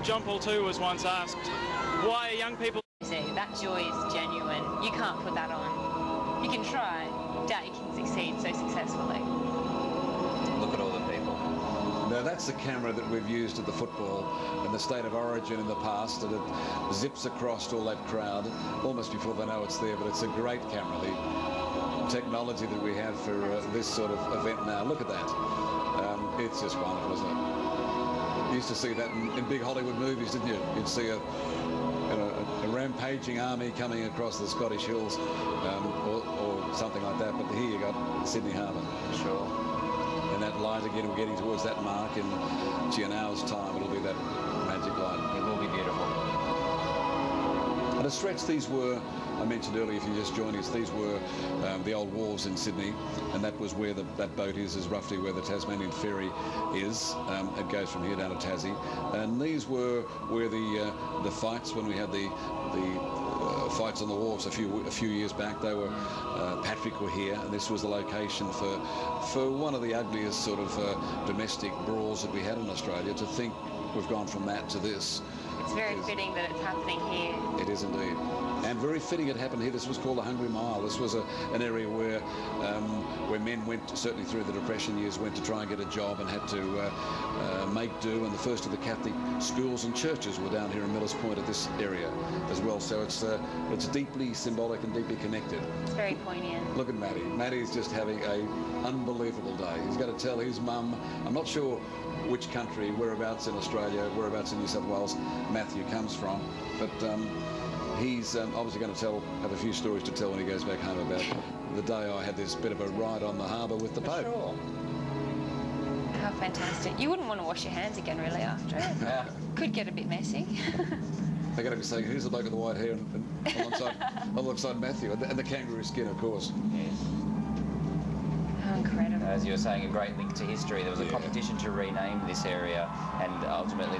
John Paul II was once asked, why are young people... See, that joy is genuine. You can't put that on. You can try. Doubt you can succeed so successfully. Look at all the people. Now that's the camera that we've used at the football and the State of Origin in the past, and it zips across all that crowd almost before they know it's there, but it's a great camera. The technology that we have for this sort of event now, look at that. It's just wonderful, isn't it? You used to see that in big Hollywood movies, didn't you? You'd see a rampaging army coming across the Scottish hills or something like that, but here you got Sydney Harbour. Sure. And that light again, we're getting towards that mark in an hour's time, it'll be that magic light. It will be beautiful. At a stretch, these were, I mentioned earlier, if you just joined us, these were the old wharves in Sydney, and that was where that boat is roughly where the Tasmanian ferry is. It goes from here down to Tassie, and these were where the fights, when we had the fights on the wharves a few years back, they were Patrick were here, and this was the location for one of the ugliest sort of domestic brawls that we had in Australia. To think we've gone from that to this. It's very fitting that it's happening here. It is indeed. And very fitting it happened here. This was called the Hungry Mile. This was an area where men went, certainly through the Depression years, went to try and get a job and had to make do. And the first of the Catholic schools and churches were down here in Millers Point at this area as well. So it's deeply symbolic and deeply connected. It's very poignant. Look at Matty. Matty's just having an unbelievable day. He's got to tell his mum, I'm not sure which country, whereabouts in Australia, whereabouts in New South Wales Matthew comes from, but he's obviously going to have a few stories to tell when he goes back home about the day I had this bit of a ride on the harbour with the Pope. Sure. How fantastic. You wouldn't want to wash your hands again really after it. Yeah. Could get a bit messy. They're going to be saying, who's the bloke with the white hair and alongside Matthew, and the kangaroo skin, of course. Yes. How incredible. As you were saying, a great link to history. There was a competition to rename this area, and ultimately